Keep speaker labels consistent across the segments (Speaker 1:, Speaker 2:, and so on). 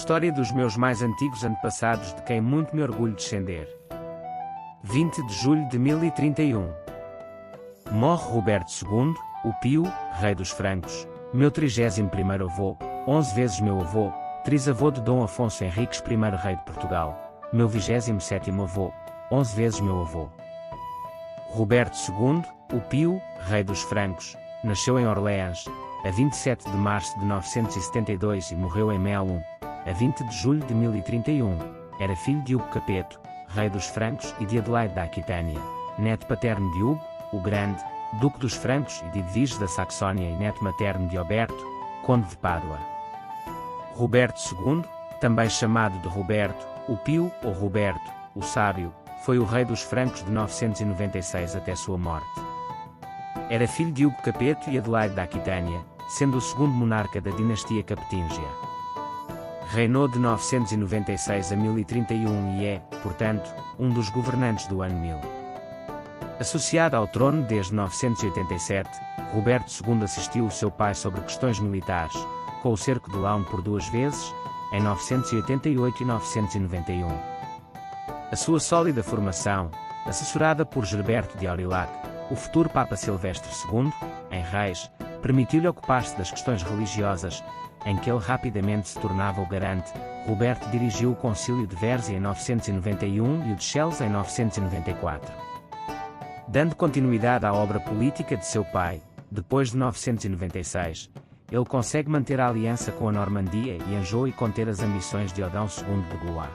Speaker 1: História dos meus mais antigos antepassados de quem muito me orgulho descender. 20 de julho de 1031. Morre Roberto II, o Pio, rei dos francos, meu 31º avô, 11 vezes meu avô, trisavô de Dom Afonso Henriques I, rei de Portugal, meu 27º avô, 11 vezes meu avô. Roberto II, o Pio, rei dos francos, nasceu em Orléans, a 27 de março de 972 e morreu em Melun, a 20 de julho de 1031, era filho de Hugo Capeto, rei dos francos e de Adelaide da Aquitânia, neto paterno de Hugo, o Grande, duque dos francos e de Edviges da Saxónia e neto materno de Oberto, conde de Pádua. Roberto II, também chamado de Roberto, o Pio ou Roberto, o Sábio, foi o rei dos francos de 996 até sua morte. Era filho de Hugo Capeto e Adelaide da Aquitânia, sendo o segundo monarca da dinastia Capetíngia. Reinou de 996 a 1031 e é, portanto, um dos governantes do ano 1000. Associado ao trono desde 987, Roberto II assistiu o seu pai sobre questões militares, com o cerco de Laon por 2 vezes, em 988 e 991. A sua sólida formação, assessorada por Gerberto de Aurillac, o futuro Papa Silvestre II, em Reis, permitiu-lhe ocupar-se das questões religiosas, em que ele rapidamente se tornava o garante. Roberto dirigiu o Concílio de Verzi em 991 e o de Chelles em 994. Dando continuidade à obra política de seu pai, depois de 996, ele consegue manter a aliança com a Normandia e Anjou e conter as ambições de Odão II de Blois.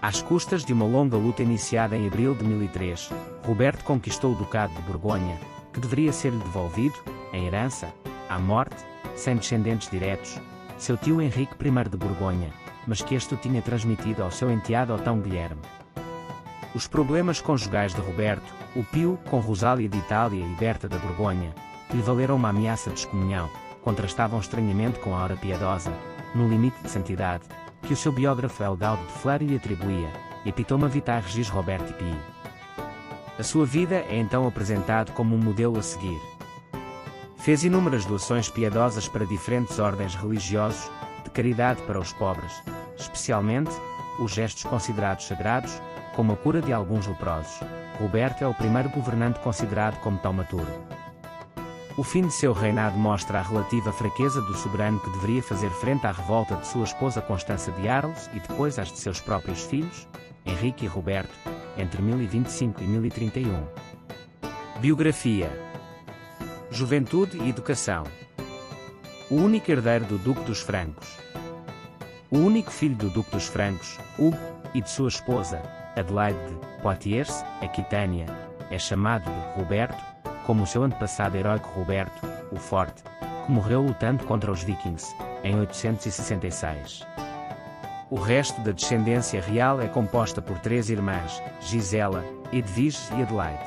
Speaker 1: Às custas de uma longa luta iniciada em abril de 1003, Roberto conquistou o Ducado de Borgonha, que deveria ser-lhe devolvido, em herança, à morte, sem descendentes diretos, seu tio Henrique I de Borgonha, mas que este o tinha transmitido ao seu enteado Otão Guilherme. Os problemas conjugais de Roberto, o Pio, com Rosália de Itália e Berta da Borgonha, que lhe valeram uma ameaça de excomunhão, contrastavam estranhamente com a Hora Piedosa, no limite de santidade, que o seu biógrafo Elgaudo de Fleury lhe atribuía, Epitoma Vitae Regis Roberti Pii. A sua vida é então apresentado como um modelo a seguir. Fez inúmeras doações piedosas para diferentes ordens religiosos, de caridade para os pobres, especialmente, os gestos considerados sagrados, como a cura de alguns leprosos. Roberto é o primeiro governante considerado como taumaturgo. O fim de seu reinado mostra a relativa fraqueza do soberano que deveria fazer frente à revolta de sua esposa Constança de Arles e depois às de seus próprios filhos, Henrique e Roberto, entre 1025 e 1031. Biografia. Juventude e educação. O único herdeiro do Duque dos Francos. O único filho do Duque dos Francos, Hugo, e de sua esposa, Adelaide de Poitiers, Aquitânia, é chamado de Roberto, como o seu antepassado heróico Roberto, o Forte, que morreu lutando contra os vikings, em 866. O resto da descendência real é composta por 3 irmãs, Gisela, Edviges e Adelaide.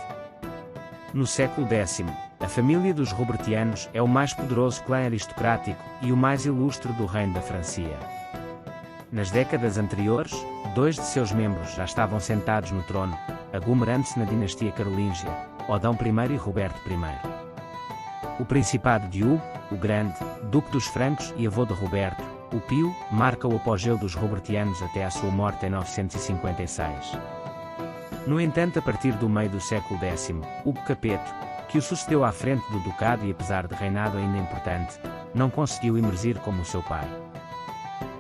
Speaker 1: No século X, a família dos Robertianos é o mais poderoso clã aristocrático e o mais ilustre do reino da Francia. Nas décadas anteriores, 2 de seus membros já estavam sentados no trono, aglomerando-se na dinastia carolíngia, Odão I e Roberto I. O Principado de Hugo, o Grande, Duque dos Francos e avô de Roberto, o Pio, marca o apogeu dos Robertianos até à sua morte em 956. No entanto, a partir do meio do século X, Hugo Capeto, que o sucedeu à frente do ducado e apesar de reinado ainda importante, não conseguiu emergir como o seu pai.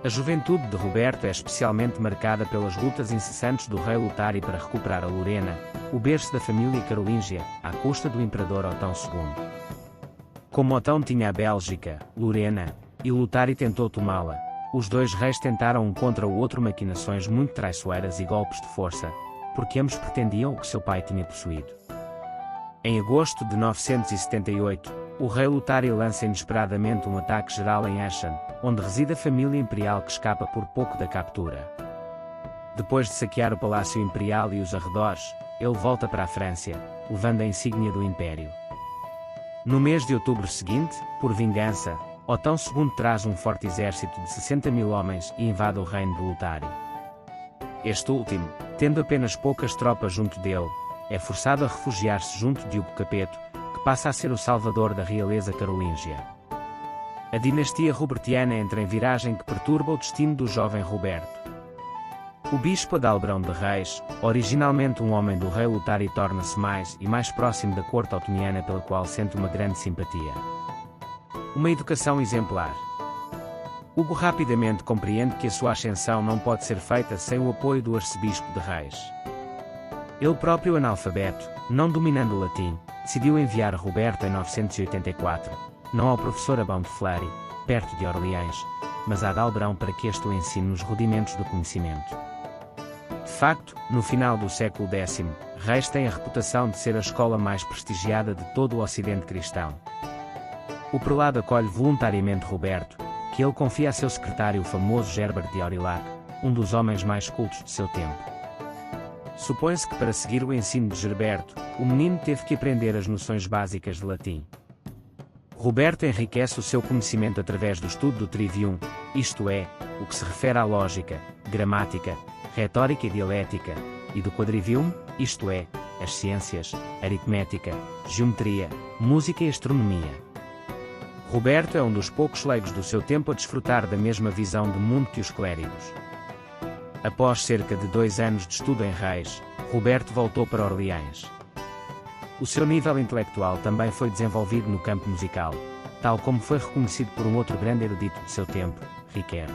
Speaker 1: A juventude de Roberto é especialmente marcada pelas lutas incessantes do rei Lutari para recuperar a Lorena, o berço da família carolíngia, à custa do imperador Otão II. Como Otão tinha a Bélgica, Lorena, e Lutari tentou tomá-la, os 2 reis tentaram um contra o outro maquinações muito traiçoeiras e golpes de força, porque ambos pretendiam o que seu pai tinha possuído. Em agosto de 978, o rei Lutari lança inesperadamente um ataque geral em Aachen, onde reside a família imperial que escapa por pouco da captura. Depois de saquear o Palácio Imperial e os arredores, ele volta para a França, levando a insígnia do Império. No mês de outubro seguinte, por vingança, Otão II traz um forte exército de 60.000 homens e invade o reino de Lutari. Este último, tendo apenas poucas tropas junto dele, é forçado a refugiar-se junto de Hugo Capeto, que passa a ser o salvador da realeza carolíngia. A dinastia robertiana entra em viragem que perturba o destino do jovem Roberto. O bispo Adalberão de Reis, originalmente um homem do rei Lotário, torna-se mais e mais próximo da corte otoniana, pela qual sente uma grande simpatia. Uma educação exemplar. Hugo rapidamente compreende que a sua ascensão não pode ser feita sem o apoio do arcebispo de Reis. Ele próprio analfabeto, não dominando o latim, decidiu enviar Roberto em 984, não ao professor Abão de Fleury, perto de Orleans, mas a Adalberão para que este o ensine nos rudimentos do conhecimento. De facto, no final do século X, Reis tem a reputação de ser a escola mais prestigiada de todo o Ocidente cristão. O prelado acolhe voluntariamente Roberto, que ele confia a seu secretário, o famoso Gerbert de Aurillac, um dos homens mais cultos de seu tempo. Supõe-se que para seguir o ensino de Gerberto, o menino teve que aprender as noções básicas de latim. Roberto enriquece o seu conhecimento através do estudo do trivium, isto é, o que se refere à lógica, gramática, retórica e dialética, e do quadrivium, isto é, as ciências, aritmética, geometria, música e astronomia. Roberto é um dos poucos leigos do seu tempo a desfrutar da mesma visão de mundo que os clérigos. Após cerca de 2 anos de estudo em Reis, Roberto voltou para Orleans. O seu nível intelectual também foi desenvolvido no campo musical, tal como foi reconhecido por um outro grande erudito de seu tempo, Riquer.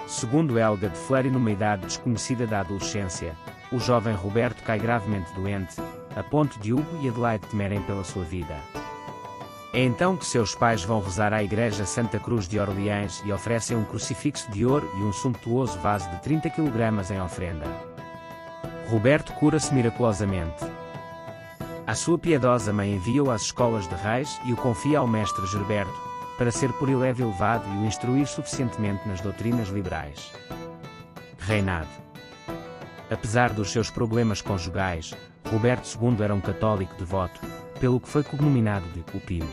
Speaker 1: Segundo Helga de Fleury, numa idade desconhecida da adolescência, o jovem Roberto cai gravemente doente, a ponto de Hugo e Adelaide temerem pela sua vida. É então que seus pais vão rezar à igreja Santa Cruz de Orleans e oferecem um crucifixo de ouro e um sumptuoso vaso de 30 kg em oferenda. Roberto cura-se miraculosamente. A sua piedosa mãe envia-o às escolas de Reis e o confia ao mestre Gerberto, para ser por ele elevado e o instruir suficientemente nas doutrinas liberais. Reinado. Apesar dos seus problemas conjugais, Roberto II era um católico devoto, pelo que foi cognominado de o Pio.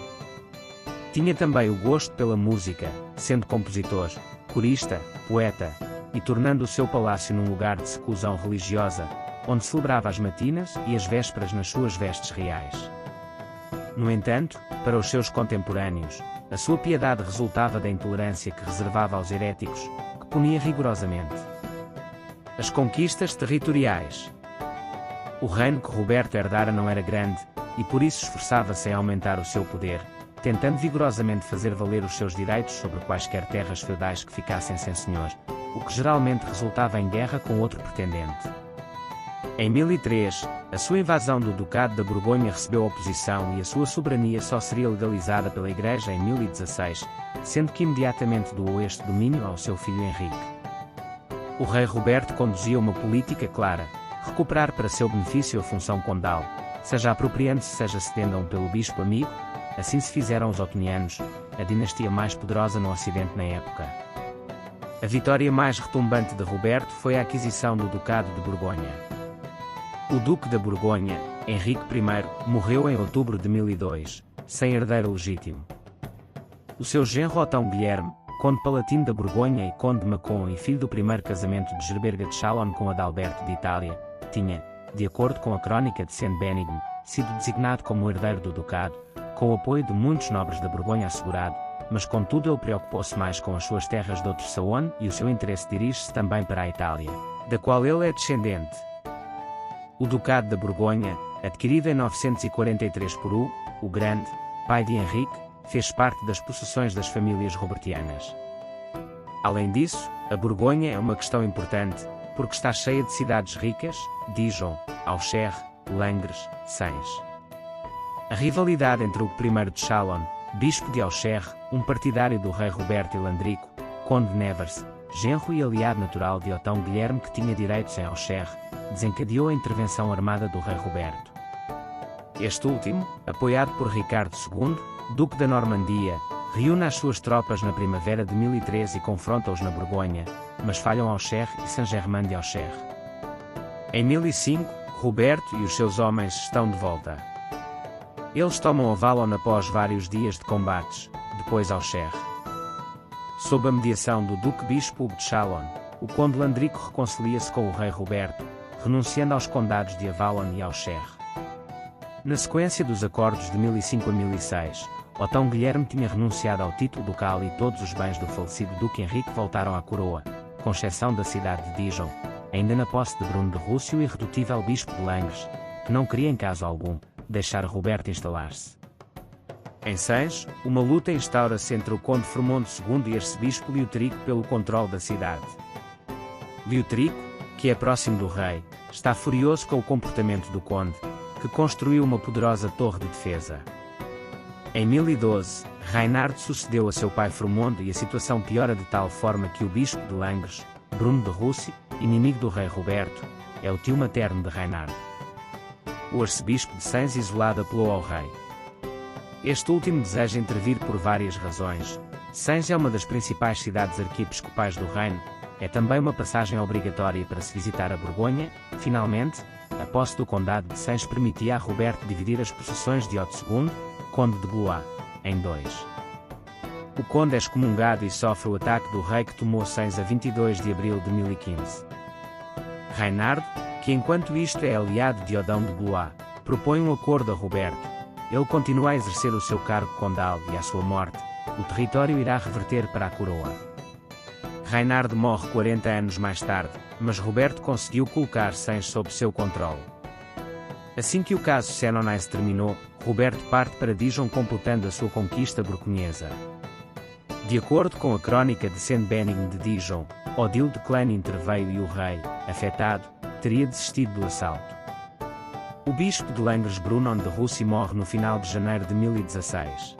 Speaker 1: Tinha também o gosto pela música, sendo compositor, corista, poeta, e tornando o seu palácio num lugar de seclusão religiosa, onde celebrava as matinas e as vésperas nas suas vestes reais. No entanto, para os seus contemporâneos, a sua piedade resultava da intolerância que reservava aos heréticos, que punia rigorosamente. As conquistas territoriais. O reino que Roberto herdara não era grande, e por isso esforçava-se em aumentar o seu poder, tentando vigorosamente fazer valer os seus direitos sobre quaisquer terras feudais que ficassem sem senhor, o que geralmente resultava em guerra com outro pretendente. Em 1003, a sua invasão do Ducado da Borgonha recebeu oposição e a sua soberania só seria legalizada pela Igreja em 1016, sendo que imediatamente doou este domínio ao seu filho Henrique. O rei Roberto conduzia uma política clara: recuperar para seu benefício a função condal, seja apropriando-se, seja cedendo pelo bispo amigo. Assim se fizeram os otonianos, a dinastia mais poderosa no Ocidente na época. A vitória mais retumbante de Roberto foi a aquisição do Ducado de Borgonha. O Duque da Borgonha, Henrique I, morreu em outubro de 1002, sem herdeiro legítimo. O seu genro Otão Guilherme, conde palatino da Borgonha e conde de Mâcon e filho do primeiro casamento de Gerberga de Chalon com Adalberto de Itália, tinha, de acordo com a crónica de Saint Benigno, sido designado como herdeiro do ducado, com o apoio de muitos nobres da Borgonha assegurado, mas contudo ele preocupou-se mais com as suas terras de outro Saône e o seu interesse dirige-se também para a Itália, da qual ele é descendente. O Ducado da Borgonha, adquirido em 943 por Hugo, o Grande, pai de Henrique, fez parte das possessões das famílias robertianas. Além disso, a Borgonha é uma questão importante, porque está cheia de cidades ricas: Dijon, Auxerre, Langres, Sens. A rivalidade entre Hugo I de Chalon, bispo de Auxerre, um partidário do rei Roberto, e Landrico, conde de Nevers, genro e aliado natural de Otão Guilherme, que tinha direitos em Auxerre, desencadeou a intervenção armada do rei Roberto. Este último, apoiado por Ricardo II, duque da Normandia, reúne as suas tropas na primavera de 1013 e confronta-os na Borgonha, mas falham Auxerre e Saint-Germain de Auxerre. Em 1005, Roberto e os seus homens estão de volta. Eles tomam Avalon após vários dias de combates, depois Auxerre. Sob a mediação do duque-bispo Hugo de Chalon, o conde Landrico reconcilia-se com o rei Roberto, renunciando aos condados de Avalon e Auxerre. Na sequência dos acordos de 1005 a 1006, Otão Guilherme tinha renunciado ao título ducal e todos os bens do falecido Duque Henrique voltaram à coroa, com exceção da cidade de Dijon, ainda na posse de Bruno de Rússia, o irredutível bispo de Langres, que não queria em caso algum deixar Roberto instalar-se. Em Sens, uma luta instaura-se entre o conde Formondo II e arcebispo Liuterico pelo controle da cidade. Liuterico, que é próximo do rei, está furioso com o comportamento do conde, que construiu uma poderosa torre de defesa. Em 1012, Reinardo sucedeu a seu pai Formondo e a situação piora de tal forma que o bispo de Langres, Bruno de Rússia, inimigo do rei Roberto, é o tio materno de Reinardo. O arcebispo de Sens, isolado, apelou ao rei. Este último deseja intervir por várias razões. Sens é uma das principais cidades arquiepiscopais do reino, é também uma passagem obrigatória para se visitar a Borgonha. Finalmente, a posse do condado de Sens permitia a Roberto dividir as possessões de Otto II, conde de Blois, em dois. O conde é excomungado e sofre o ataque do rei que tomou Sens a 22 de abril de 1015. Reinardo, que enquanto isto é aliado de Odão de Blois, propõe um acordo a Roberto. Ele continua a exercer o seu cargo condal e, à sua morte, o território irá reverter para a coroa. Reinardo morre 40 anos mais tarde, mas Roberto conseguiu colocar Sens sob seu controle. Assim que o caso Senonais terminou, Roberto parte para Dijon, completando a sua conquista borgonhesa. De acordo com a crónica de Saint Benign de Dijon, Odile de Clan interveio e o rei, afetado, teria desistido do assalto. O bispo de Langres, Bruno de Rússia, morre no final de janeiro de 1016.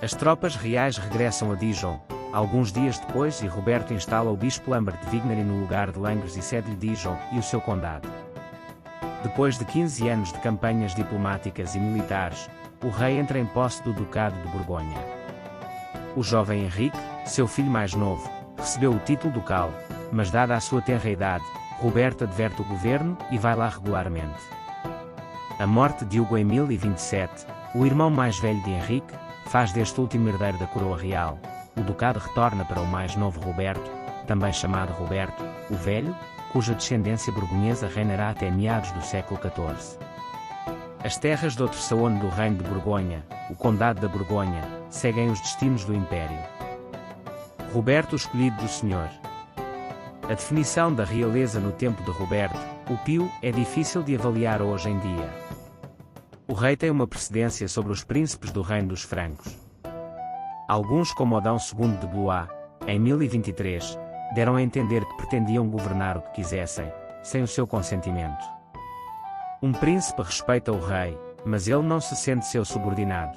Speaker 1: As tropas reais regressam a Dijon, alguns dias depois, e Roberto instala o bispo Lambert de Vigneri no lugar de Langres e cede-lhe Dijon e o seu condado. Depois de 15 anos de campanhas diplomáticas e militares, o rei entra em posse do Ducado de Borgonha. O jovem Henrique, seu filho mais novo, recebeu o título ducal, mas dada a sua tenra idade, Roberto adverte o governo e vai lá regularmente. A morte de Hugo em 1027, o irmão mais velho de Henrique, faz deste último herdeiro da coroa real. O ducado retorna para o mais novo Roberto, também chamado Roberto, o Velho, cuja descendência borgonhesa reinará até meados do século XIV. As terras de outro saôno do reino de Borgonha, o Condado da Borgonha, seguem os destinos do Império. Roberto, o escolhido do Senhor. A definição da realeza no tempo de Roberto, o Pio, é difícil de avaliar hoje em dia. O rei tem uma precedência sobre os príncipes do reino dos francos. Alguns, como Odão II de Blois, em 1023, deram a entender que pretendiam governar o que quisessem, sem o seu consentimento. Um príncipe respeita o rei, mas ele não se sente seu subordinado.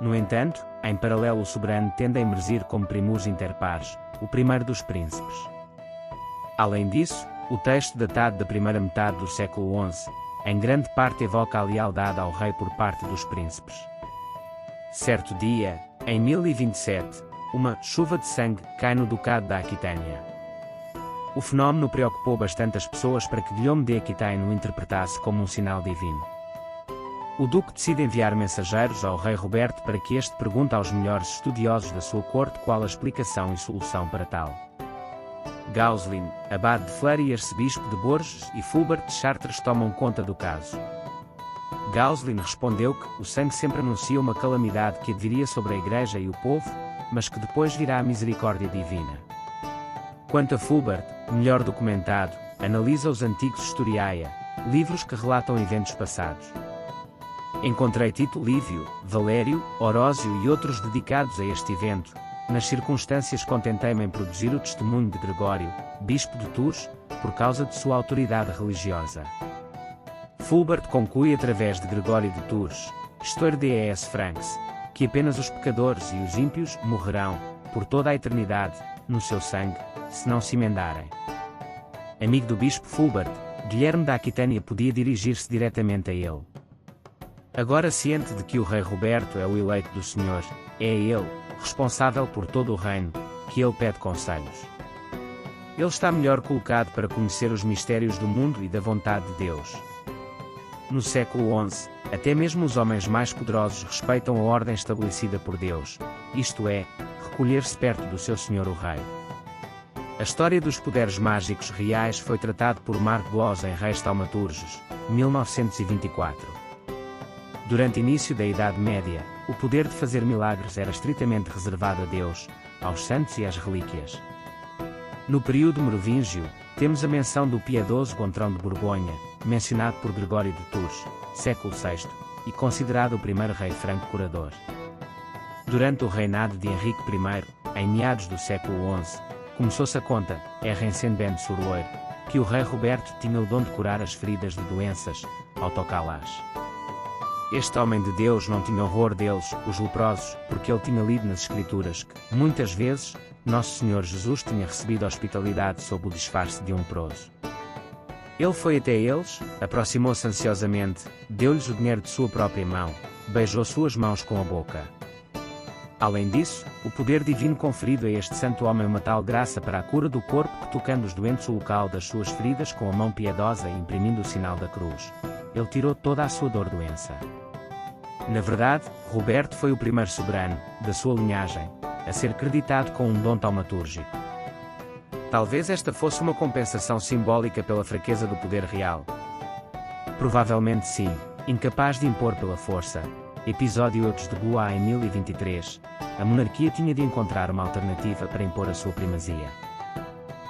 Speaker 1: No entanto, em paralelo, o soberano tende a emergir como primus inter pares, o primeiro dos príncipes. Além disso, o texto datado da primeira metade do século XI, em grande parte evoca a lealdade ao rei por parte dos príncipes. Certo dia, em 1027, uma chuva de sangue cai no Ducado da Aquitânia. O fenómeno preocupou bastante as pessoas para que Guilherme de Aquitaine o interpretasse como um sinal divino. O duque decide enviar mensageiros ao rei Roberto para que este pergunte aos melhores estudiosos da sua corte qual a explicação e solução para tal. Gauselin, abade de Fleury e arcebispo de Bourges, e Fulbert de Chartres tomam conta do caso. Gauselin respondeu que o sangue sempre anuncia uma calamidade que adviria sobre a Igreja e o povo, mas que depois virá a misericórdia divina. Quanto a Fulbert, melhor documentado, analisa os antigos Historiae, livros que relatam eventos passados. Encontrei Tito Livio, Valério, Orósio e outros dedicados a este evento. Nas circunstâncias contentei-me em produzir o testemunho de Gregório, bispo de Tours, por causa de sua autoridade religiosa. Fulbert conclui através de Gregório de Tours, Histoire des Francs, que apenas os pecadores e os ímpios morrerão, por toda a eternidade, no seu sangue, se não se emendarem. Amigo do bispo Fulbert, Guilherme da Aquitânia podia dirigir-se diretamente a ele. Agora ciente de que o rei Roberto é o eleito do Senhor, é a ele, responsável por todo o reino, que ele pede conselhos. Ele está melhor colocado para conhecer os mistérios do mundo e da vontade de Deus. No século XI, até mesmo os homens mais poderosos respeitam a ordem estabelecida por Deus, isto é, recolher-se perto do seu Senhor o Rei. A história dos poderes mágicos reais foi tratada por Marc Bloch em Reis Taumaturges, 1924. Durante o início da Idade Média, o poder de fazer milagres era estritamente reservado a Deus, aos santos e às relíquias. No período merovingio, temos a menção do piedoso Gontrão de Borgonha, mencionado por Gregório de Tours, século VI, e considerado o primeiro rei franco curador. Durante o reinado de Henrique I, em meados do século XI, começou-se a conta, Rensenbent-sur-Loire, que o rei Roberto tinha o dom de curar as feridas de doenças, ao tocá-las. Este homem de Deus não tinha horror deles, os leprosos, porque ele tinha lido nas Escrituras que, muitas vezes, Nosso Senhor Jesus tinha recebido hospitalidade sob o disfarce de um leproso. Ele foi até eles, aproximou-se ansiosamente, deu-lhes o dinheiro de sua própria mão, beijou suas mãos com a boca. Além disso, o poder divino conferido a este santo homem uma tal graça para a cura do corpo que, tocando os doentes o local das suas feridas com a mão piedosa e imprimindo o sinal da cruz, ele tirou toda a sua dor-doença. Na verdade, Roberto foi o primeiro soberano, da sua linhagem, a ser creditado com um dom taumatúrgico. Talvez esta fosse uma compensação simbólica pela fraqueza do poder real. Provavelmente sim, incapaz de impor pela força. Episódio Eudes de Blois em 1023, a monarquia tinha de encontrar uma alternativa para impor a sua primazia.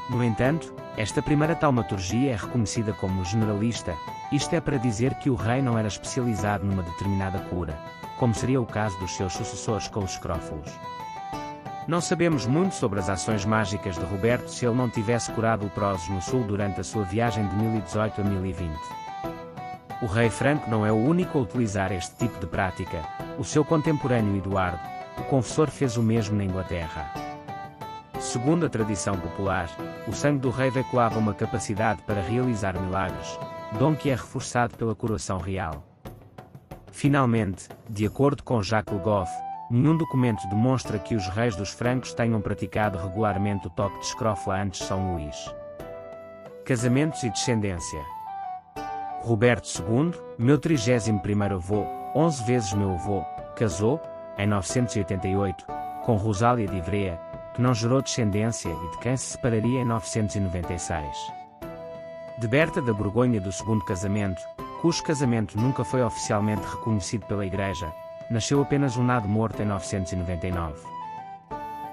Speaker 1: No entanto, esta primeira taumaturgia é reconhecida como generalista, isto é para dizer que o rei não era especializado numa determinada cura, como seria o caso dos seus sucessores com os escrófulos. Não sabemos muito sobre as ações mágicas de Roberto se ele não tivesse curado leprosos no sul durante a sua viagem de 1018 a 1020. O rei franco não é o único a utilizar este tipo de prática, o seu contemporâneo Eduardo, o confessor, fez o mesmo na Inglaterra. Segundo a tradição popular, o sangue do rei veiculava uma capacidade para realizar milagres, dom que é reforçado pela coroação real. Finalmente, de acordo com Jacques Le Goff, nenhum documento demonstra que os reis dos francos tenham praticado regularmente o toque de escrófula antes de São Luís. Casamentos e descendência. Roberto II, meu 31º avô, 11 vezes meu avô, casou, em 988, com Rosália de Ivrea, que não gerou descendência e de quem se separaria em 996. De Berta da Borgonha do segundo casamento, cujo casamento nunca foi oficialmente reconhecido pela Igreja, nasceu apenas um nado morto em 999.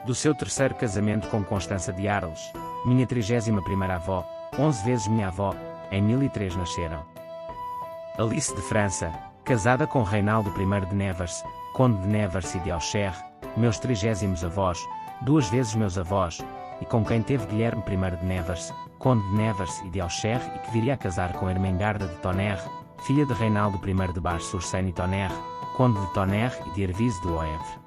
Speaker 1: Do seu terceiro casamento com Constança de Arles, minha 31ª avó, 11 vezes minha avó, em 1003 nasceram. Alice de França, casada com Reinaldo I de Nevers, conde de Nevers e de Auxerre, meus 30º avós, 2 vezes meus avós, e com quem teve Guilherme I de Nevers, conde de Nevers e de Auxerre e que viria a casar com Ermengarda de Tonnerre, filha de Reinaldo I de Bar-sur-Seine e Tonnerre, conde de Tonnerre e de Hervise de Loèvre.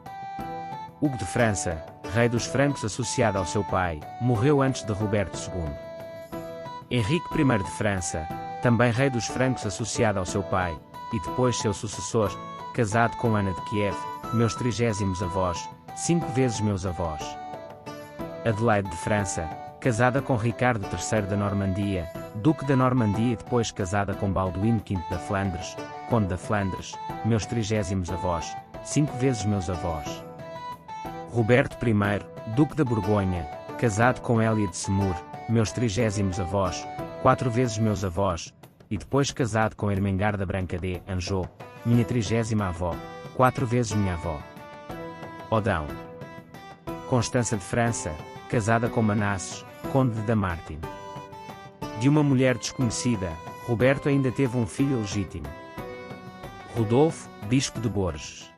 Speaker 1: Hugo de França, rei dos francos associado ao seu pai, morreu antes de Roberto II. Henrique I de França, também rei dos francos associado ao seu pai, e depois seu sucessor, casado com Ana de Kiev, meus 30º avós, 5 vezes meus avós. Adelaide de França, casada com Ricardo III da Normandia, duque da Normandia e depois casada com Balduíno V da Flandres, conde da Flandres, meus 30º avós, 5 vezes meus avós. Roberto I, duque da Borgonha, casado com Hélia de Semur, meus 30º avós, 4 vezes meus avós, e depois casado com Ermengarda Branca de Anjou, minha 30ª avó, 4 vezes minha avó. Odão. Constança de França, casada com Manasses, conde de Damartine. De uma mulher desconhecida, Roberto ainda teve um filho legítimo. Rodolfo, bispo de Bourges.